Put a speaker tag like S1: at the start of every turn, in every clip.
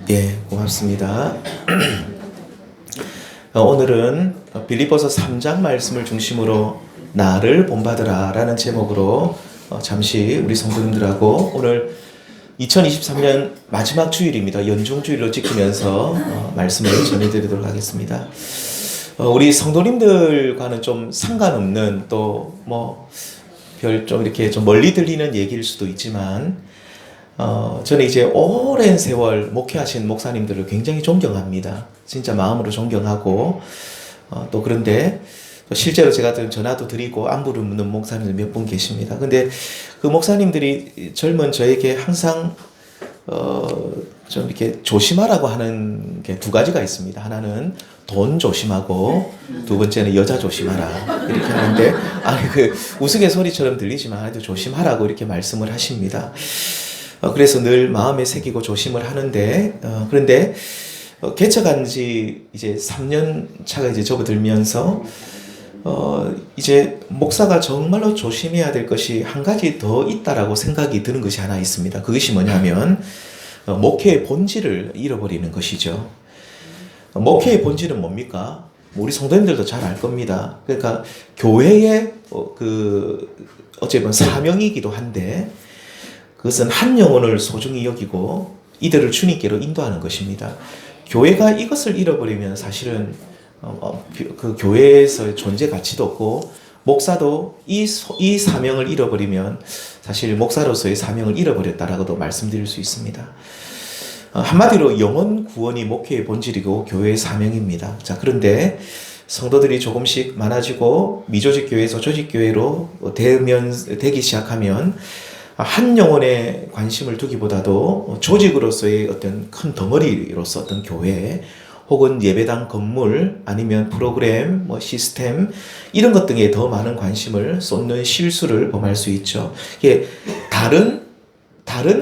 S1: 예, 고맙습니다. 오늘은 빌립보서 3장 말씀을 중심으로 나를 본받으라 라는 제목으로 잠시 우리 성도님들하고 오늘 2023년 마지막 주일입니다. 연중주일로 지키면서 말씀을 전해드리도록 하겠습니다. 우리 성도님들과는 좀 상관없는 또 좀 이렇게 좀 멀리 들리는 얘기일 수도 있지만 저는 이제 오랜 세월 목회하신 목사님들을 굉장히 존경합니다. 진짜 마음으로 존경하고 또 그런데 실제로 제가 전화도 드리고 안부를 묻는 목사님들 몇 분 계십니다. 근데 그 목사님들이 젊은 저에게 항상 좀 이렇게 조심하라고 하는 게 두 가지가 있습니다. 하나는 돈 조심하고 두 번째는 여자 조심하라 이렇게 하는데 그 우스갯소리처럼 들리지만 아주 조심하라고 이렇게 말씀을 하십니다. 그래서 늘 마음에 새기고 조심을 하는데 그런데 개척한 지 이제 3년 차가 이제 접어들면서 이제 목사가 정말로 조심해야 될 것이 한 가지 더 있다라고 생각이 드는 것이 하나 있습니다. 그것이 뭐냐면 목회의 본질을 잃어버리는 것이죠. 목회의 본질은 뭡니까? 우리 성도님들도 잘 알 겁니다. 그러니까 교회의 어찌 보면 사명이기도 한데 그것은 한 영혼을 소중히 여기고 이들을 주님께로 인도하는 것입니다. 교회가 이것을 잃어버리면 사실은 그 교회에서의 존재 가치도 없고 목사도 이 사명을 잃어버리면 사실 목사로서의 사명을 잃어버렸다라고도 말씀드릴 수 있습니다. 한마디로 영혼 구원이 목회의 본질이고 교회의 사명입니다. 자, 그런데 성도들이 조금씩 많아지고 미조직 교회에서 조직 교회로 되기 시작하면 한 영혼에 관심을 두기보다도 조직으로서의 어떤 큰 덩어리로서 어떤 교회 혹은 예배당 건물 아니면 프로그램, 시스템 이런 것 등에 더 많은 관심을 쏟는 실수를 범할 수 있죠. 이게 다른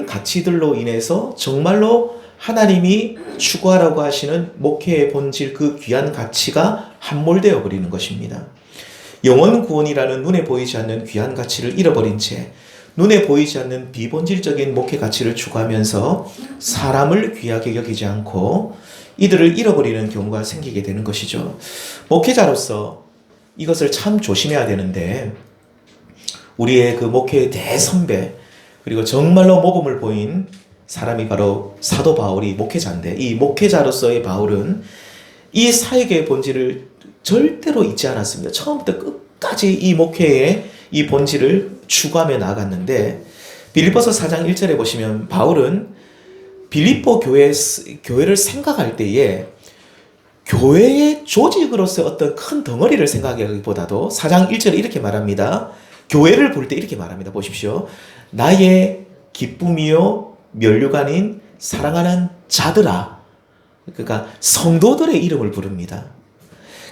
S1: 가치들로 인해서 정말로 하나님이 추구하라고 하시는 목회의 본질 그 귀한 가치가 함몰되어 버리는 것입니다. 영혼 구원이라는 눈에 보이지 않는 귀한 가치를 잃어버린 채 눈에 보이지 않는 비본질적인 목회 가치를 추구하면서 사람을 귀하게 여기지 않고 이들을 잃어버리는 경우가 생기게 되는 것이죠. 목회자로서 이것을 참 조심해야 되는데 우리의 그 목회의 대선배 그리고 정말로 모범을 보인 사람이 바로 사도 바울이 목회자인데 이 목회자로서의 바울은 이 사역의 본질을 절대로 잊지 않았습니다. 처음부터 끝까지 이 목회의 이 본질을 추구하며 나아갔는데 빌립보서 4장 1절에 보시면 바울은 빌립보 교회를 생각할 때에 교회의 조직으로서 어떤 큰 덩어리를 생각하기보다도 4장 1절에 이렇게 말합니다. 교회를 볼 때 이렇게 말합니다. 보십시오. 나의 기쁨이요 면류관인 사랑하는 자들아. 그러니까 성도들의 이름을 부릅니다.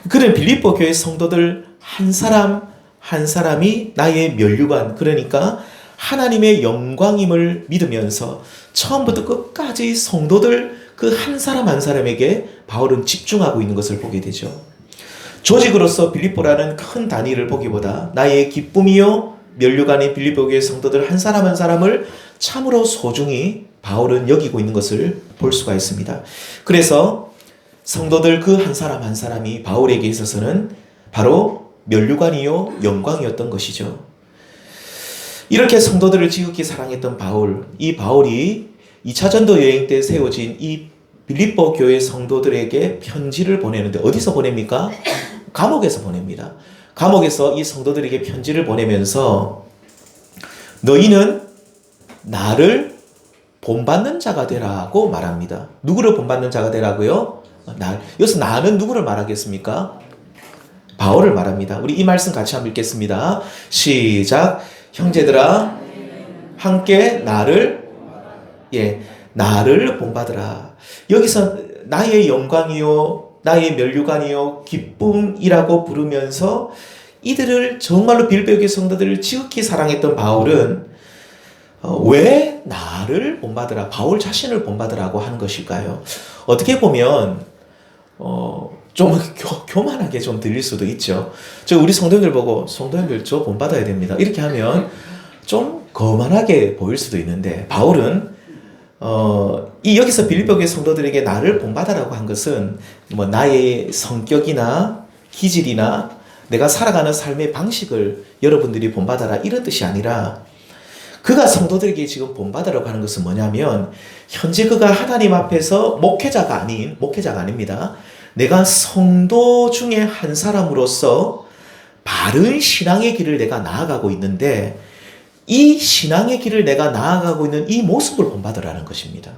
S1: 그는 빌립보 교회 성도들 한 사람 한 사람이 나의 면류관 그러니까 하나님의 영광임을 믿으면서 처음부터 끝까지 성도들 그 한 사람 한 사람에게 바울은 집중하고 있는 것을 보게 되죠. 조직으로서 빌립보라는 큰 단위를 보기보다 나의 기쁨이요 면류관인 빌립보 교회 성도들 한 사람 한 사람을 참으로 소중히 바울은 여기고 있는 것을 볼 수가 있습니다. 그래서 성도들 그 한 사람 한 사람이 바울에게 있어서는 바로 면류관이요 영광이었던 것이죠. 이렇게 성도들을 지극히 사랑했던 바울, 이 바울이 2차 전도 여행 때 세워진 이 빌립보 교회 성도들에게 편지를 보내는데 어디서 보냅니까? 감옥에서 보냅니다. 감옥에서 이 성도들에게 편지를 보내면서 너희는 나를 본받는 자가 되라고 말합니다. 누구를 본받는 자가 되라고요? 여기서 나는 누구를 말하겠습니까? 바울을 말합니다. 우리 이 말씀 같이 한번 읽겠습니다. 시작. 형제들아 함께 나를 본받으라. 여기서 나의 영광이요 나의 면류관이요 기쁨이라고 부르면서 이들을 정말로 빌립보 성도들을 지극히 사랑했던 바울은 왜 나를 본받으라 바울 자신을 본받으라고 하는 것일까요? 어떻게 보면 좀 교만하게 좀 들릴 수도 있죠. 우리 성도님들 보고 성도님들 저 본받아야 됩니다 이렇게 하면 좀 거만하게 보일 수도 있는데 바울은 이 여기서 빌립보 교회 성도들에게 나를 본받아라고 한 것은 뭐 나의 성격이나 기질이나 내가 살아가는 삶의 방식을 여러분들이 본받아라 이런 뜻이 아니라 그가 성도들에게 지금 본받으라고 하는 것은 뭐냐면 현재 그가 하나님 앞에서 목회자가 아닙니다. 내가 성도 중에 한 사람으로서 바른 신앙의 길을 내가 나아가고 있는데 이 신앙의 길을 내가 나아가고 있는 이 모습을 본받으라는 것입니다.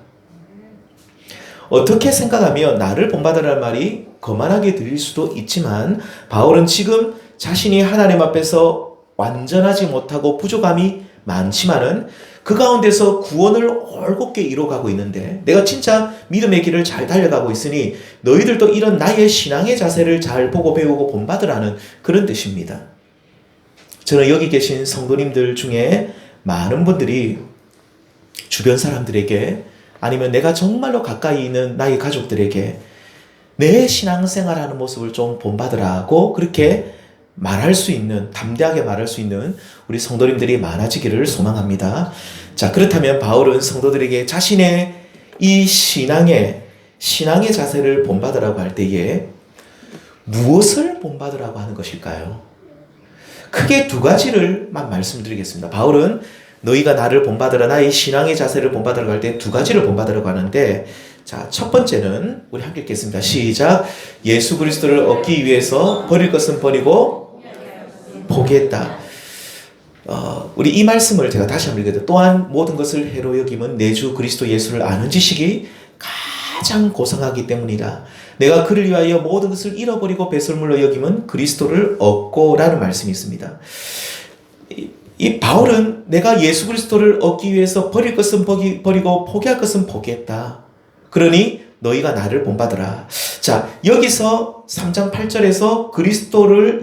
S1: 어떻게 생각하면 나를 본받으라는 말이 거만하게 들릴 수도 있지만 바울은 지금 자신이 하나님 앞에서 완전하지 못하고 부족함이 많지만은 그 가운데서 구원을 올곧게 이뤄가고 있는데 내가 진짜 믿음의 길을 잘 달려가고 있으니 너희들도 이런 나의 신앙의 자세를 잘 보고 배우고 본받으라는 그런 뜻입니다. 저는 여기 계신 성도님들 중에 많은 분들이 주변 사람들에게 아니면 내가 정말로 가까이 있는 나의 가족들에게 내 신앙생활하는 모습을 좀 본받으라고 그렇게 말할 수 있는, 담대하게 말할 수 있는 우리 성도님들이 많아지기를 소망합니다. 자, 그렇다면 바울은 성도들에게 자신의 이 신앙의 자세를 본받으라고 할 때에 무엇을 본받으라고 하는 것일까요? 크게 두 가지를만 말씀드리겠습니다. 바울은 너희가 나를 본받으라, 나의 신앙의 자세를 본받으라고 할 때 두 가지를 본받으라고 하는데 자, 첫 번째는 우리 함께 읽겠습니다. 시작. 예수 그리스도를 얻기 위해서 버릴 것은 버리고 포기했다. 우리 이 말씀을 제가 다시 한번 읽어요. 또한 모든 것을 해로 여김은 내 주 그리스도 예수를 아는 지식이 가장 고상하기 때문이라. 내가 그를 위하여 모든 것을 잃어버리고 배설물로 여김은 그리스도를 얻고 라는 말씀이 있습니다. 이 바울은 내가 예수 그리스도를 얻기 위해서 버릴 것은 버리고 포기할 것은 포기했다. 그러니 너희가 나를 본받으라. 자, 여기서 3장 8절에서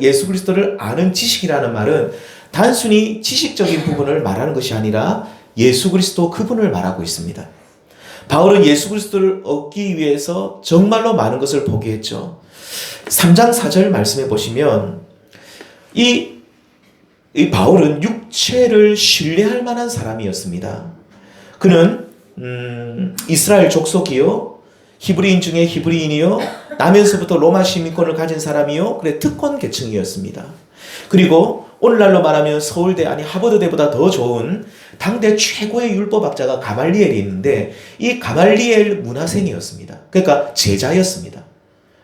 S1: 예수 그리스도를 아는 지식이라는 말은 단순히 지식적인 부분을 말하는 것이 아니라 예수 그리스도 그분을 말하고 있습니다. 바울은 예수 그리스도를 얻기 위해서 정말로 많은 것을 포기했죠. 3장 4절 말씀해 보시면 이 바울은 육체를 신뢰할 만한 사람이었습니다. 그는 이스라엘 족속이요, 히브리인 중에 히브리인이요, 나면서부터 로마 시민권을 가진 사람이요, 그래 특권 계층이었습니다. 그리고 오늘날로 말하면 서울대 아니 하버드대보다 더 좋은 당대 최고의 율법학자가 가말리엘이 있는데 이 가말리엘 문화생이었습니다. 그러니까 제자였습니다.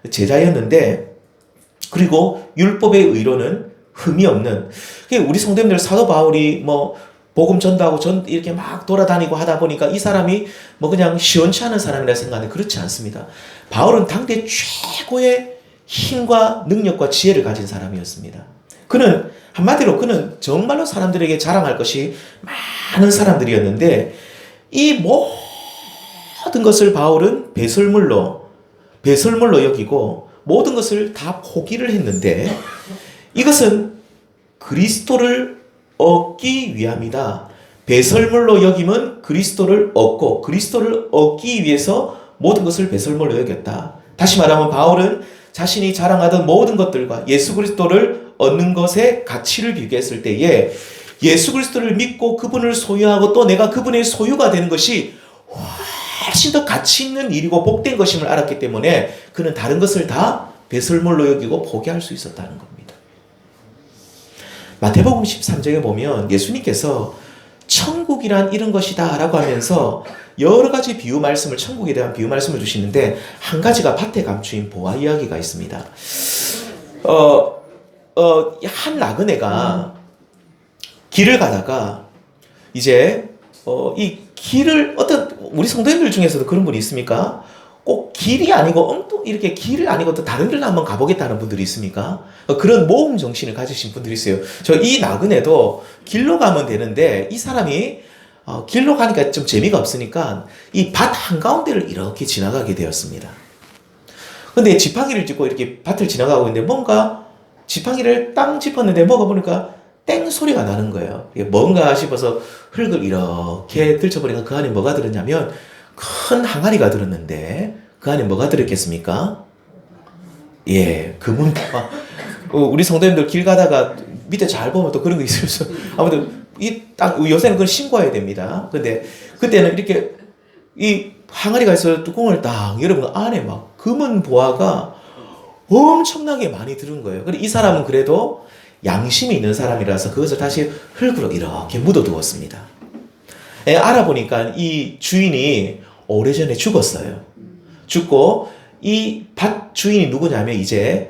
S1: 제자였는데 그리고 율법의 의로는 흠이 없는, 우리 성도님들 사도 바울이 뭐 복음 전도하고 이렇게 막 돌아다니고 하다 보니까 이 사람이 뭐 그냥 시원치 않은 사람이라 생각하는데 그렇지 않습니다. 바울은 당대 최고의 힘과 능력과 지혜를 가진 사람이었습니다. 한마디로 그는 정말로 사람들에게 자랑할 것이 많은 사람들이었는데 이 모든 것을 바울은 배설물로 여기고 모든 것을 다 포기를 했는데 이것은 그리스도를 얻기 위함이다. 배설물로 여김은 그리스도를 얻고 그리스도를 얻기 위해서 모든 것을 배설물로 여겼다. 다시 말하면 바울은 자신이 자랑하던 모든 것들과 예수 그리스도를 얻는 것의 가치를 비교했을 때에 예수 그리스도를 믿고 그분을 소유하고 또 내가 그분의 소유가 되는 것이 훨씬 더 가치 있는 일이고 복된 것임을 알았기 때문에 그는 다른 것을 다 배설물로 여기고 포기할 수 있었다는 겁니다. 마태복음 13장에 보면 예수님께서 천국이란 이런 것이다 라고 하면서 여러 가지 천국에 대한 비유 말씀을 주시는데 한 가지가 밭에 감추인 보화 이야기가 있습니다. 한 나그네가 길을 가다가 이제 이 길을 우리 성도님들 중에서도 그런 분이 있습니까? 꼭 길이 아니고 이렇게 길을 아니고 또 다른 길로 한번 가보겠다는 분들이 있습니까? 그런 모험 정신을 가지신 분들이 있어요. 이 나그네도 길로 가면 되는데 이 사람이 길로 가니까 좀 재미가 없으니까 이 밭 한가운데를 이렇게 지나가게 되었습니다. 근데 지팡이를 짚고 이렇게 밭을 지나가고 있는데 뭔가 지팡이를 땅 짚었는데 뭐가 보니까 땡 소리가 나는 거예요. 이게 뭔가 싶어서 흙을 이렇게 들쳐보니까 그 안에 뭐가 들었냐면 큰 항아리가 들었는데 그 안에 뭐가 들었겠습니까? 금은보화. 우리 성도님들 길 가다가 밑에 잘 보면 또 그런 거 있어서 아무튼 요새는 그걸 신고해야 됩니다. 근데 그때는 이렇게 이 항아리가 있어서 뚜껑을 딱 열어보면 안에 막 검은 보화가 엄청나게 많이 들은 거예요. 그런데 이 사람은 그래도 양심이 있는 사람이라서 그것을 다시 흙으로 이렇게 묻어두었습니다. 알아보니까 이 주인이 오래전에 죽었어요. 죽고 이 밭 주인이 누구냐면 이제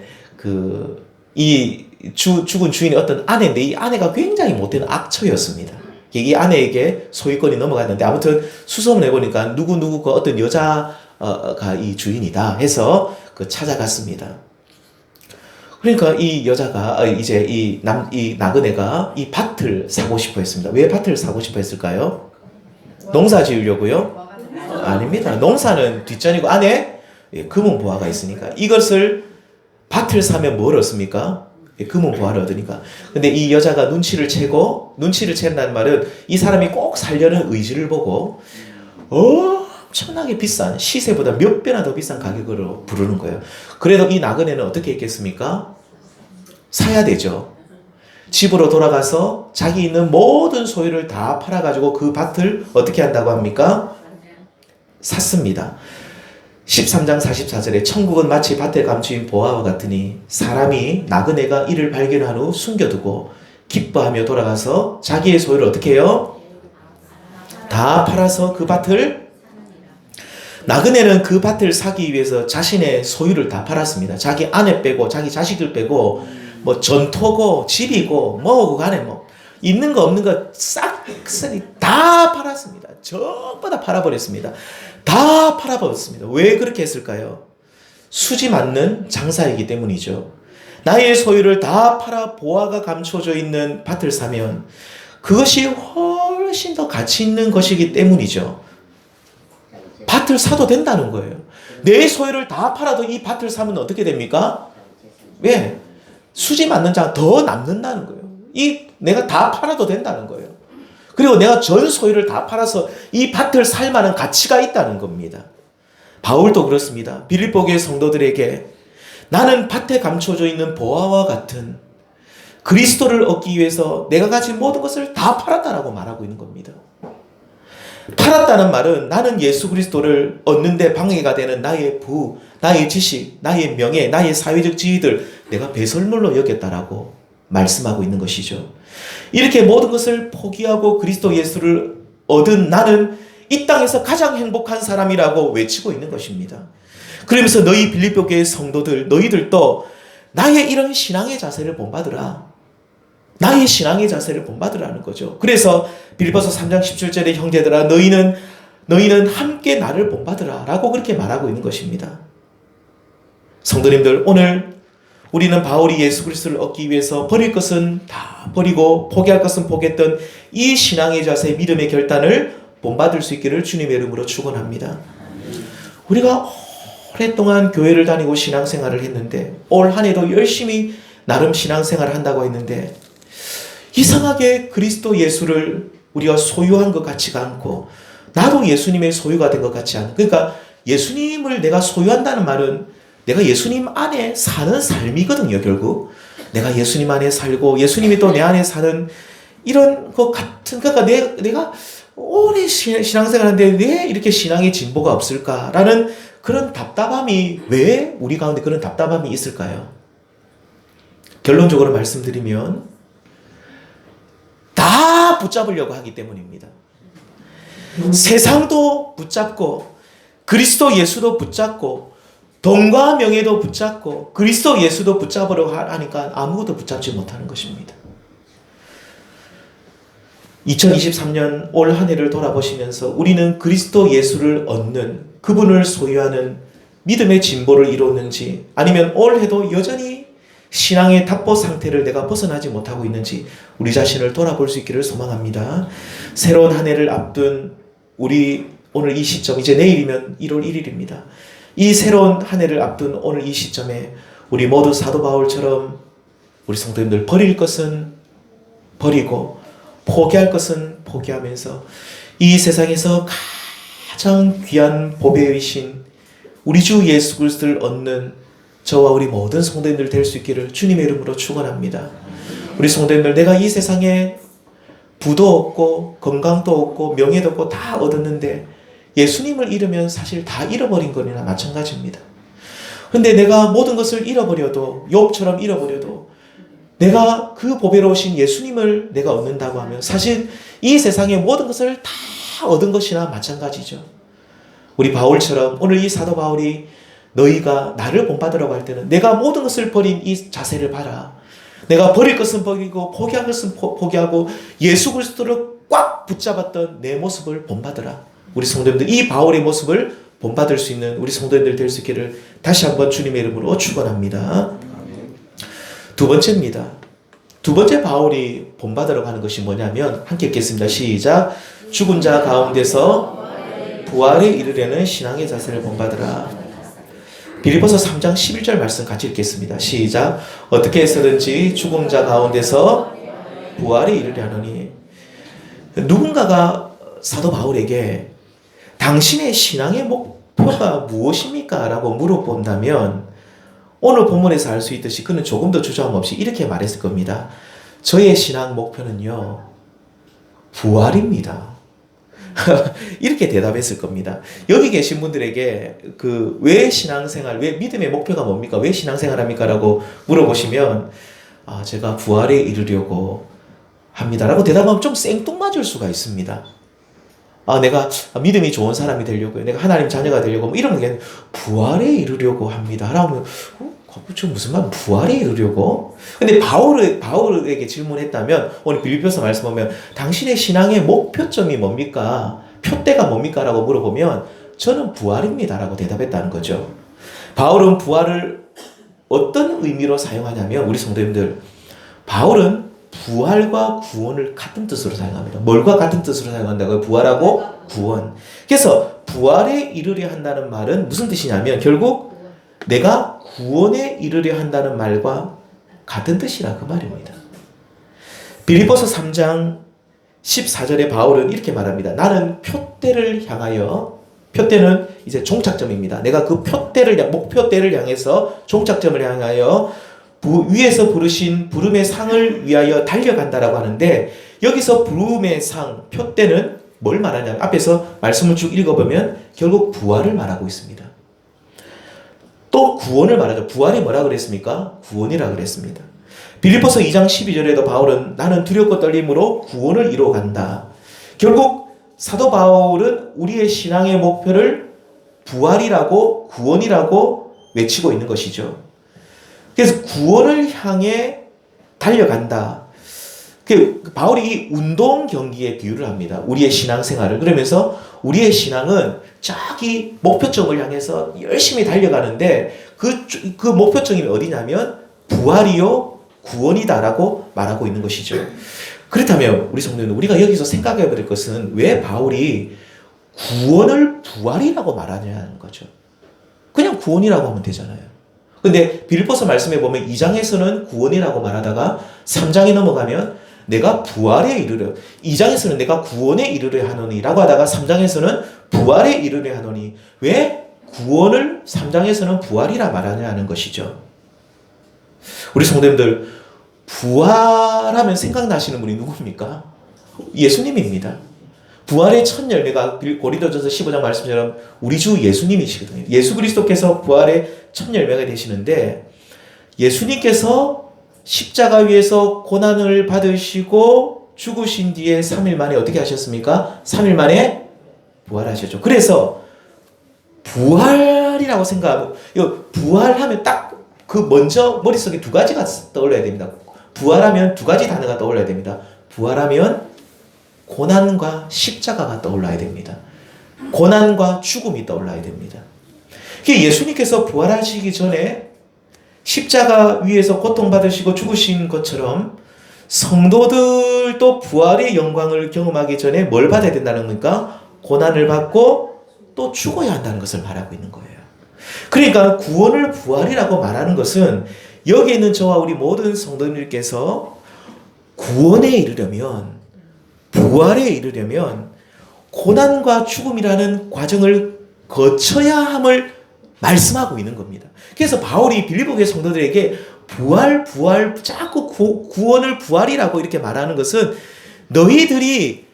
S1: 죽은 주인이 어떤 아내인데 이 아내가 굉장히 못된 악처였습니다. 이 아내에게 소유권이 넘어갔는데 아무튼 수소문 해보니까 누구 그 어떤 여자가 이 주인이다 해서 찾아갔습니다. 그러니까 이 여자가 이제 이 나그네가 이 밭을 사고 싶어 했습니다. 왜 밭을 사고 싶어 했을까요? 농사 지으려고요? 아닙니다. 농사는 뒷전이고 안에 금은 보화가 있으니까 이것을 밭을 사면 뭘 얻습니까? 금은 보화를 얻으니까. 근데 이 여자가 눈치를 챈다는 말은 이 사람이 꼭 살려는 의지를 보고 엄청나게 비싼 시세보다 몇 배나 더 비싼 가격으로 부르는 거예요. 그래도 이 나그네는 어떻게 했겠습니까? 사야 되죠. 집으로 돌아가서 자기 있는 모든 소유를 다 팔아가지고 그 밭을 어떻게 한다고 합니까? 샀습니다. 13장 44절에 천국은 마치 밭에 감추인 보화와 같으니 사람이 나그네가 이를 발견한 후 숨겨두고 기뻐하며 돌아가서 자기의 소유를 어떻게 해요? 다 팔아서 그 밭을 나그네는 그 밭을 사기 위해서 자신의 소유를 다 팔았습니다. 자기 아내 빼고 자기 자식들 빼고 뭐 전토고 집이고 뭐고 간에 뭐 있는 거 없는 거 싹쓸이 다 팔았습니다. 전부 다 팔아버렸습니다. 다 팔아버렸습니다. 왜 그렇게 했을까요? 수지 맞는 장사이기 때문이죠. 나의 소유를 다 팔아 보화가 감춰져 있는 밭을 사면 그것이 훨씬 더 가치 있는 것이기 때문이죠. 밭을 사도 된다는 거예요. 내 소유를 다 팔아도 이 밭을 사면 어떻게 됩니까? 왜? 수지 맞는 장 더 남는다는 거예요. 내가 다 팔아도 된다는 거예요. 그리고 내가 전 소유를 다 팔아서 이 밭을 살 만한 가치가 있다는 겁니다. 바울도 그렇습니다. 빌립보 교회 성도들에게 나는 밭에 감춰져 있는 보화와 같은 그리스도를 얻기 위해서 내가 가진 모든 것을 다 팔았다라고 말하고 있는 겁니다. 팔았다는 말은 나는 예수 그리스도를 얻는데 방해가 되는 나의 부, 나의 지식, 나의 명예, 나의 사회적 지위들 내가 배설물로 여겼다라고 말씀하고 있는 것이죠. 이렇게 모든 것을 포기하고 그리스도 예수를 얻은 나는 이 땅에서 가장 행복한 사람이라고 외치고 있는 것입니다. 그러면서 너희 빌립보 교회 성도들, 너희들도 나의 이런 신앙의 자세를 본받으라. 나의 신앙의 자세를 본받으라는 거죠. 그래서 빌립보서 3장 17절에 형제들아 너희는 함께 나를 본받으라 라고 그렇게 말하고 있는 것입니다. 성도님들, 오늘 우리는 바울이 예수 그리스도를 얻기 위해서 버릴 것은 다 버리고 포기할 것은 포기했던 이 신앙의 자세, 믿음의 결단을 본받을 수 있기를 주님의 이름으로 축원합니다. 우리가 오랫동안 교회를 다니고 신앙생활을 했는데 올 한 해도 열심히 나름 신앙생활을 한다고 했는데 이상하게 그리스도 예수를 우리가 소유한 것 같지가 않고 나도 예수님의 소유가 된 것 같지 않은, 그러니까 예수님을 내가 소유한다는 말은 내가 예수님 안에 사는 삶이거든요. 결국 내가 예수님 안에 살고 예수님이 또 내 안에 사는 이런 것 같은, 그러니까 내가 오래 신앙생활하는데 왜 이렇게 신앙의 진보가 없을까라는 그런 답답함이, 왜 우리 가운데 그런 답답함이 있을까요? 결론적으로 말씀드리면 다 붙잡으려고 하기 때문입니다. 세상도 붙잡고 그리스도 예수도 붙잡고 돈과 명예도 붙잡고 그리스도 예수도 붙잡으려고 하니까 아무것도 붙잡지 못하는 것입니다. 2023년 올 한 해를 돌아보시면서 우리는 그리스도 예수를 얻는, 그분을 소유하는 믿음의 진보를 이뤘는지, 아니면 올 해도 여전히 신앙의 답보 상태를 내가 벗어나지 못하고 있는지 우리 자신을 돌아볼 수 있기를 소망합니다. 새로운 한 해를 앞둔 우리 오늘 이 시점, 이제 내일이면 1월 1일입니다. 이 새로운 한 해를 앞둔 오늘 이 시점에 우리 모두 사도 바울처럼 우리 성도님들 버릴 것은 버리고 포기할 것은 포기하면서 이 세상에서 가장 귀한 보배이신 우리 주 예수 그리스도를 얻는 저와 우리 모든 성도님들 될 수 있기를 주님의 이름으로 축원합니다. 우리 성도님들, 내가 이 세상에 부도 없고 건강도 없고 명예도 없고 다 얻었는데 예수님을 잃으면 사실 다 잃어버린 거나 마찬가지입니다. 근데 내가 모든 것을 잃어버려도, 욥처럼 잃어버려도 내가 그 보배로우신 예수님을 내가 얻는다고 하면 사실 이 세상의 모든 것을 다 얻은 것이나 마찬가지죠. 우리 바울처럼 오늘 이 사도 바울이 너희가 나를 본받으라고 할 때는 내가 모든 것을 버린 이 자세를 봐라. 내가 버릴 것은 버리고 포기할 것은 포기하고 예수 그리스도를 꽉 붙잡았던 내 모습을 본받으라. 우리 성도님들 이 바울의 모습을 본받을 수 있는 우리 성도님들 될 수 있기를 다시 한번 주님의 이름으로 축원합니다. 두 번째입니다. 두 번째 바울이 본받으라고 하는 것이 뭐냐면 함께 읽겠습니다. 시작. 죽은 자 가운데서 부활에 이르려는 신앙의 자세를 본받으라. 빌립보서 3장 11절 말씀 같이 읽겠습니다. 시작. 어떻게 해서든지 죽은 자 가운데서 부활에 이르려 하노니. 누군가가 사도 바울에게 당신의 신앙의 목표가 무엇입니까? 라고 물어본다면 오늘 본문에서 알 수 있듯이 그는 조금 더 주저함 없이 이렇게 말했을 겁니다. 저의 신앙 목표는요, 부활입니다. 이렇게 대답했을 겁니다. 여기 계신 분들에게 왜 신앙생활, 왜 믿음의 목표가 뭡니까? 왜 신앙생활 합니까? 라고 물어보시면 제가 부활에 이르려고 합니다. 라고 대답하면 좀 생뚱맞을 수가 있습니다. 내가 믿음이 좋은 사람이 되려고요. 내가 하나님 자녀가 되려고 이러면 그냥 부활에 이르려고 합니다. 라고 저 무슨 말 부활에 이르려고? 근데 바울에게 질문했다면 오늘 빌립보서 말씀 보면 당신의 신앙의 목표점이 뭡니까? 표대가 뭡니까? 라고 물어보면 저는 부활입니다. 라고 대답했다는 거죠. 바울은 부활을 어떤 의미로 사용하냐면 우리 성도님들 바울은 부활과 구원을 같은 뜻으로 사용합니다. 뭘과 같은 뜻으로 사용한다고요? 부활하고 구원. 그래서 부활에 이르려 한다는 말은 무슨 뜻이냐면 결국 내가 구원에 이르려 한다는 말과 같은 뜻이라 그 말입니다. 빌립보서 3장 14절에 바울은 이렇게 말합니다. 나는 표대를 향하여, 표대는 이제 종착점입니다. 내가 그 목표대를 향해서 종착점을 향하여 위에서 부르신 부름의 상을 위하여 달려간다라고 하는데 여기서 부름의 상, 표대는 뭘 말하냐면 앞에서 말씀을 쭉 읽어보면 결국 부활을 말하고 있습니다. 또 구원을 말하죠. 부활이 뭐라 그랬습니까? 구원이라 그랬습니다. 빌립보서 2장 12절에도 바울은 나는 두렵고 떨림으로 구원을 이루어간다. 결국 사도 바울은 우리의 신앙의 목표를 부활이라고 구원이라고 외치고 있는 것이죠. 그래서 구원을 향해 달려간다. 바울이 이 운동 경기에 비유를 합니다. 우리의 신앙생활을. 그러면서 우리의 신앙은 저기 목표점을 향해서 열심히 달려가는데 그 목표점이 어디냐면 부활이요 구원이다라고 말하고 있는 것이죠. 그렇다면 우리 성도님들 우리가 여기서 생각해 볼 것은 왜 바울이 구원을 부활이라고 말하냐는 거죠. 그냥 구원이라고 하면 되잖아요. 근데 빌립보서 말씀에 보면 2장에서는 구원이라고 말하다가 3장에 넘어가면 내가 부활에 이르려, 2장에서는 내가 구원에 이르려 하노니 라고 하다가 3장에서는 부활에 이르려 하노니 왜 구원을 3장에서는 부활이라 말하냐는 것이죠. 우리 성도님들 부활하면 생각나시는 분이 누굽니까? 예수님입니다. 부활의 첫 열매가 고린도전서 15장 말씀처럼 우리 주 예수님이시거든요. 예수 그리스도께서 부활의 첫 열매가 되시는데 예수님께서 십자가 위에서 고난을 받으시고 죽으신 뒤에 3일 만에 어떻게 하셨습니까? 3일 만에 부활하셨죠. 그래서 부활이라고 생각하고 부활하면 딱 그 먼저 머릿속에 두 가지가 떠올라야 됩니다. 부활하면 두 가지 단어가 떠올라야 됩니다. 부활하면 고난과 십자가가 떠올라야 됩니다. 고난과 죽음이 떠올라야 됩니다. 예수님께서 부활하시기 전에 십자가 위에서 고통받으시고 죽으신 것처럼 성도들도 부활의 영광을 경험하기 전에 뭘 받아야 된다는 겁니까? 고난을 받고 또 죽어야 한다는 것을 말하고 있는 거예요. 그러니까 구원을 부활이라고 말하는 것은 여기 있는 저와 우리 모든 성도님들께서 구원에 이르려면 부활에 이르려면 고난과 죽음이라는 과정을 거쳐야 함을 말씀하고 있는 겁니다. 그래서 바울이 빌립보교회 성도들에게 부활, 자꾸 구원을 부활이라고 이렇게 말하는 것은 너희들이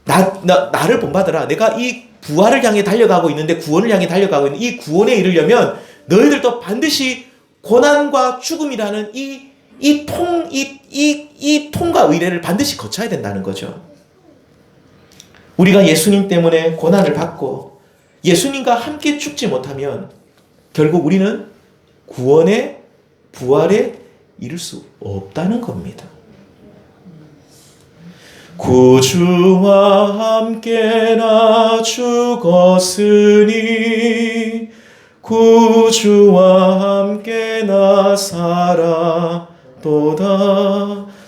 S1: 나를 본받으라. 내가 이 부활을 향해 달려가고 있는데, 구원을 향해 달려가고 있는 이 구원에 이르려면 너희들도 반드시 고난과 죽음이라는 이 통과 의례를 반드시 거쳐야 된다는 거죠. 우리가 예수님 때문에 고난을 받고 예수님과 함께 죽지 못하면 결국 우리는 구원의 부활에 이를 수 없다는 겁니다. 구주와 함께 나 죽었으니 구주와 함께 나 살았도다.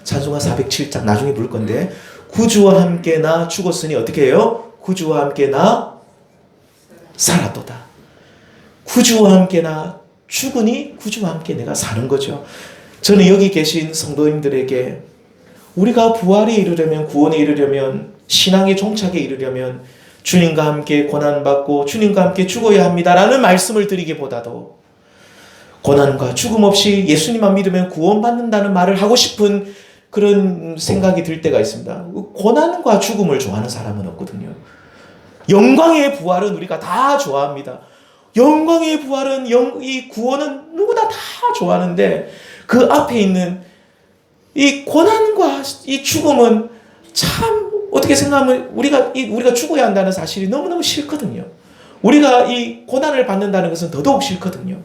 S1: 찬송가 407장 나중에 부를 건데, 구주와 함께 나 죽었으니 어떻게 해요? 구주와 함께 나 살았도다. 구주와 함께 나 죽으니 구주와 함께 내가 사는 거죠. 저는 여기 계신 성도님들에게 우리가 부활에 이르려면, 구원에 이르려면, 신앙의 종착에 이르려면 주님과 함께 고난받고 주님과 함께 죽어야 합니다라는 말씀을 드리기보다도 고난과 죽음 없이 예수님만 믿으면 구원받는다는 말을 하고 싶은 그런 생각이 들 때가 있습니다. 고난과 죽음을 좋아하는 사람은 없거든요. 영광의 부활은 우리가 다 좋아합니다. 영광의 부활은, 이 구원은 누구나 다 좋아하는데, 그 앞에 있는 이 고난과 이 죽음은 참 어떻게 생각하면 우리가 죽어야 한다는 사실이 너무너무 싫거든요. 우리가 이 고난을 받는다는 것은 더더욱 싫거든요.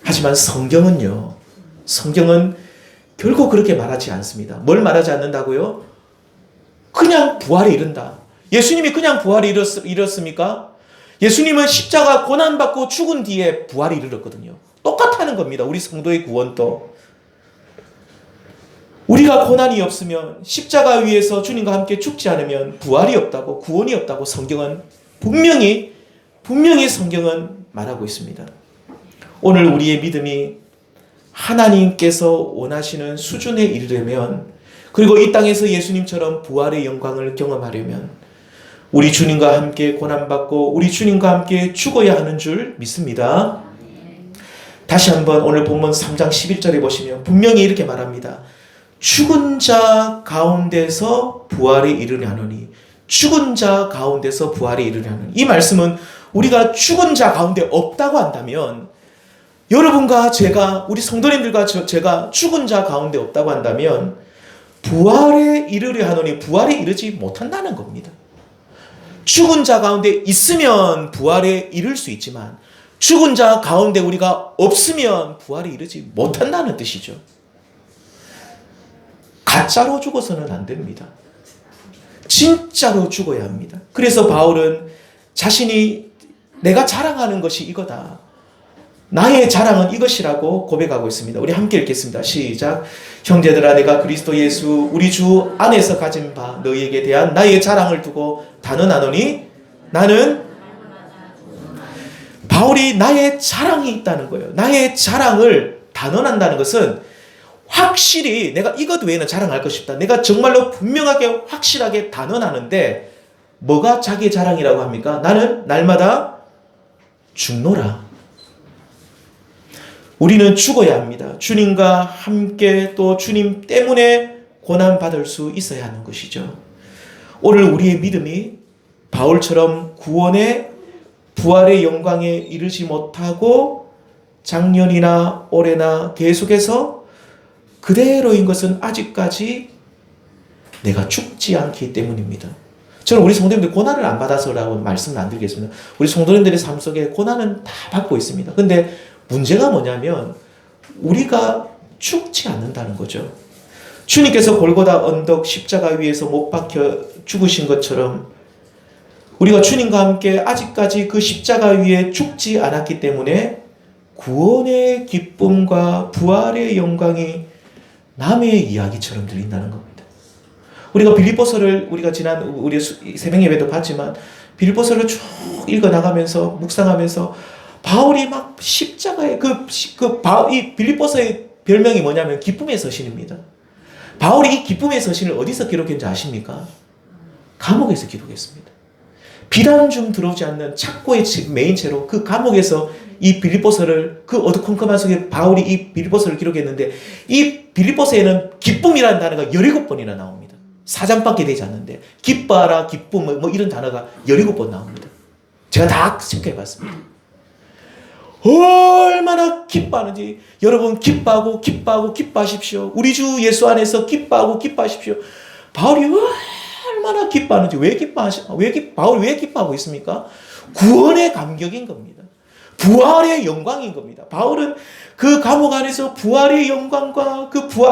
S1: 하지만 성경은 결국 그렇게 말하지 않습니다. 뭘 말하지 않는다고요? 그냥 부활에 이른다. 예수님이 그냥 부활에 이뤘습니까? 예수님은 십자가 고난받고 죽은 뒤에 부활에 이르렀거든요. 똑같다는 겁니다. 우리 성도의 구원도. 우리가 고난이 없으면, 십자가 위에서 주님과 함께 죽지 않으면 부활이 없다고, 구원이 없다고 성경은 분명히 성경은 말하고 있습니다. 오늘 우리의 믿음이 하나님께서 원하시는 수준에 이르려면, 그리고 이 땅에서 예수님처럼 부활의 영광을 경험하려면 우리 주님과 함께 고난받고 우리 주님과 함께 죽어야 하는 줄 믿습니다. 다시 한번 오늘 본문 3장 11절에 보시면 분명히 이렇게 말합니다. 죽은 자 가운데서 부활에 이르려 하노니, 죽은 자 가운데서 부활에 이르려 하노니. 이 말씀은 우리가 죽은 자 가운데 없다고 한다면, 여러분과 제가, 우리 성도님들과 제가 죽은 자 가운데 없다고 한다면 부활에 이르려 하노니, 부활에 이르지 못한다는 겁니다. 죽은 자 가운데 있으면 부활에 이를 수 있지만 죽은 자 가운데 우리가 없으면 부활에 이르지 못한다는 뜻이죠. 가짜로 죽어서는 안 됩니다. 진짜로 죽어야 합니다. 그래서 바울은 자신이 내가 자랑하는 것이 이거다, 나의 자랑은 이것이라고 고백하고 있습니다. 우리 함께 읽겠습니다. 시작. 형제들아, 내가 그리스도 예수 우리 주 안에서 가진 바 너희에게 대한 나의 자랑을 두고 단언하노니, 나는, 바울이 나의 자랑이 있다는 거예요. 나의 자랑을 단언한다는 것은 확실히 내가 이것 외에는 자랑할 것이 없다, 내가 정말로 분명하게 확실하게 단언하는데, 뭐가 자기의 자랑이라고 합니까? 나는 날마다 죽노라. 우리는 죽어야 합니다. 주님과 함께 또 주님 때문에 고난받을 수 있어야 하는 것이죠. 오늘 우리의 믿음이 바울처럼 구원의 부활의 영광에 이르지 못하고 작년이나 올해나 계속해서 그대로인 것은 아직까지 내가 죽지 않기 때문입니다. 저는 우리 성도님들 고난을 안 받아서라고 말씀을 안 드리겠습니다. 우리 성도님들의 삶 속에 고난은 다 받고 있습니다. 근데 문제가 뭐냐면 우리가 죽지 않는다는 거죠. 주님께서 골고다 언덕 십자가 위에서 못 박혀 죽으신 것처럼 우리가 주님과 함께 아직까지 그 십자가 위에 죽지 않았기 때문에 구원의 기쁨과 부활의 영광이 남의 이야기처럼 들린다는 겁니다. 우리가 빌립보서를 우리가 지난 우리 새벽 예배도 봤지만 빌립보서를 쭉 읽어 나가면서 묵상하면서 바울이 막 십자가에 이 빌립보서의 별명이 뭐냐면 기쁨의 서신입니다. 바울이 이 기쁨의 서신을 어디서 기록했는지 아십니까? 감옥에서 기록했습니다. 비단 좀 들어오지 않는 착고의 메인 채로 그 감옥에서 이 빌립보서를, 그 어두컴컴한 속에 바울이 이 빌립보서를 기록했는데, 이 빌립보서에는 기쁨이라는 단어가 17번이나 나옵니다. 4장밖에 되지 않는데 기뻐하라, 기쁨 뭐 이런 단어가 17번 나옵니다. 제가 다 체크해 봤습니다. 얼마나 기뻐하는지. 여러분 기뻐하고 기뻐하고 기뻐하십시오. 우리 주 예수 안에서 기뻐하고 기뻐하십시오. 바울이 얼마나 기뻐하는지. 바울이 왜 기뻐하고 있습니까? 구원의 감격인 겁니다. 부활의 영광인 겁니다. 바울은 그 감옥 안에서 부활의 영광과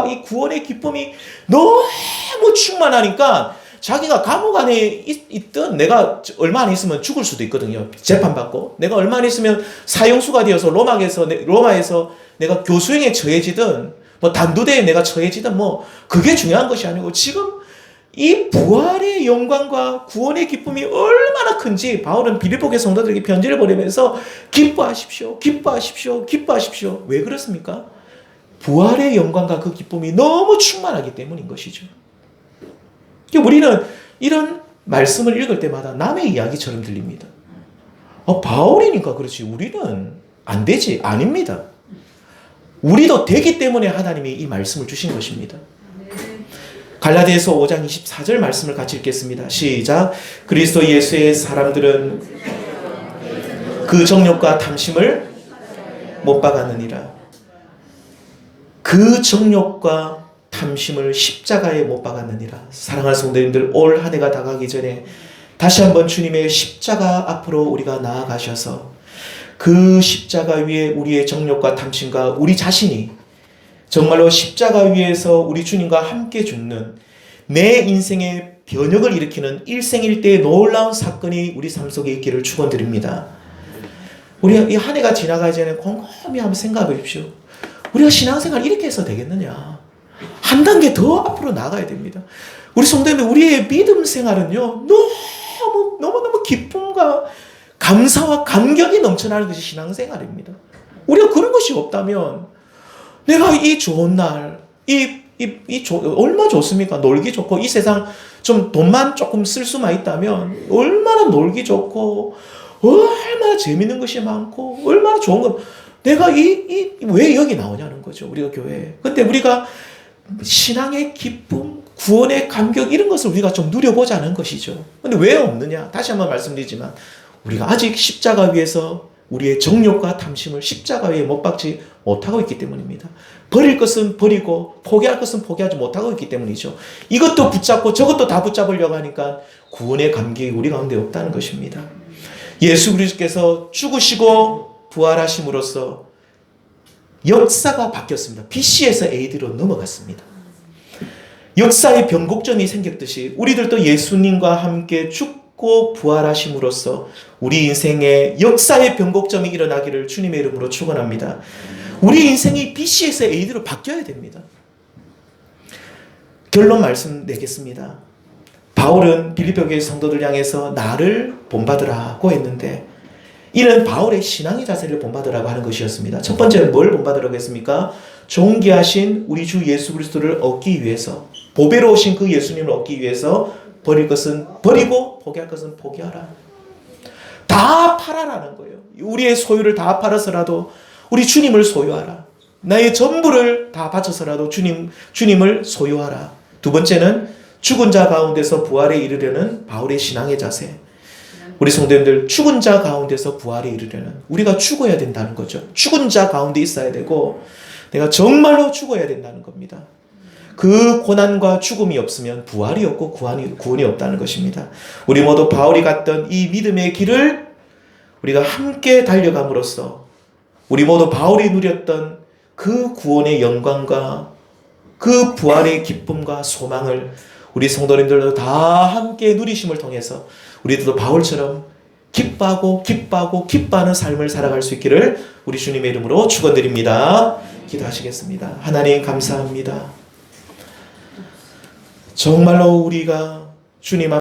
S1: 이 구원의 기쁨이 너무 충만하니까 자기가 감옥 안에 있던 내가 얼마 안 있으면 죽을 수도 있거든요. 재판받고. 내가 얼마 안 있으면 사형수가 되어서 로마에서 내가 교수형에 처해지든 뭐 단두대에 내가 처해지든 뭐 그게 중요한 것이 아니고 지금 이 부활의 영광과 구원의 기쁨이 얼마나 큰지 바울은 빌립보의 성도들에게 편지를 보내면서 기뻐하십시오. 기뻐하십시오. 기뻐하십시오. 왜 그렇습니까? 부활의 영광과 그 기쁨이 너무 충만하기 때문인 것이죠. 우리는 이런 말씀을 읽을 때마다 남의 이야기처럼 들립니다. 바울이니까 그렇지 우리는 안 되지. 아닙니다. 우리도 되기 때문에 하나님이 이 말씀을 주신 것입니다. 갈라디아서 5장 24절 말씀을 같이 읽겠습니다. 시작. 그리스도 예수의 사람들은 그 정욕과 탐심을 못 박았느니라. 그 정욕과 탐심을 십자가에 못 박았느니라. 사랑하는 성도님들, 올 한 해가 다가기 전에 다시 한번 주님의 십자가 앞으로 우리가 나아가셔서 그 십자가 위에 우리의 정욕과 탐심과 우리 자신이 정말로 십자가 위에서 우리 주님과 함께 죽는 내 인생의 변혁을 일으키는 일생일대의 놀라운 사건이 우리 삶 속에 있기를 축원드립니다. 우리가 이 한 해가 지나가기 전에 곰곰이 한번 생각해 보십시오. 우리가 신앙생활 이렇게 해서 되겠느냐? 한 단계 더 앞으로 나가야 됩니다. 우리 성도님들, 우리의 믿음 생활은요, 너무너무 기쁨과 감사와 감격이 넘쳐나는 것이 신앙생활입니다. 우리가 그런 것이 없다면, 내가 이 좋은 날, 얼마나 좋습니까? 놀기 좋고, 이 세상 좀 돈만 조금 쓸 수만 있다면, 얼마나 놀기 좋고, 얼마나 재밌는 것이 많고, 얼마나 좋은 거, 내가 왜 여기 나오냐는 거죠, 우리가 교회에. 근데 우리가 신앙의 기쁨, 구원의 감격 이런 것을 우리가 좀 누려보자는 것이죠. 근데 왜 없느냐? 다시 한번 말씀드리지만 우리가 아직 십자가 위에서 우리의 정욕과 탐심을 십자가 위에 못 박지 못하고 있기 때문입니다. 버릴 것은 버리고 포기할 것은 포기하지 못하고 있기 때문이죠. 이것도 붙잡고 저것도 다 붙잡으려고 하니까 구원의 감격이 우리 가운데 없다는 것입니다. 예수 그리스도께서 죽으시고 부활하심으로써 역사가 바뀌었습니다. BC에서 AD로 넘어갔습니다. 역사의 변곡점이 생겼듯이 우리들도 예수님과 함께 죽고 부활하심으로써 우리 인생의 역사의 변곡점이 일어나기를 주님의 이름으로 축원합니다. 우리 인생이 BC에서 AD로 바뀌어야 됩니다. 결론 말씀 내겠습니다. 바울은 빌립보 교회 성도들 향해서 나를 본받으라고 했는데 이는 바울의 신앙의 자세를 본받으라고 하는 것이었습니다. 첫 번째는 뭘 본받으라고 했습니까? 존귀하신 우리 주 예수 그리스도를 얻기 위해서, 보배로우신 그 예수님을 얻기 위해서 버릴 것은 버리고 포기할 것은 포기하라. 다 팔아라는 거예요. 우리의 소유를 다 팔아서라도 우리 주님을 소유하라. 나의 전부를 다 바쳐서라도 주님을 소유하라. 두 번째는 죽은 자 가운데서 부활에 이르려는 바울의 신앙의 자세. 우리 성도님들, 죽은 자 가운데서 부활에 이르려는, 우리가 죽어야 된다는 거죠. 죽은 자 가운데 있어야 되고 내가 정말로 죽어야 된다는 겁니다. 그 고난과 죽음이 없으면 부활이 없고 구원이 없다는 것입니다. 우리 모두 바울이 갔던 이 믿음의 길을 우리가 함께 달려감으로써 우리 모두 바울이 누렸던 그 구원의 영광과 그 부활의 기쁨과 소망을 우리 성도님들도 다 함께 누리심을 통해서 우리들도 바울처럼 기뻐하는 삶을 살아갈 수 있기를 우리 주님의 이름으로 축원드립니다. 기도하시겠습니다. 하나님 감사합니다. 정말로 우리가 주님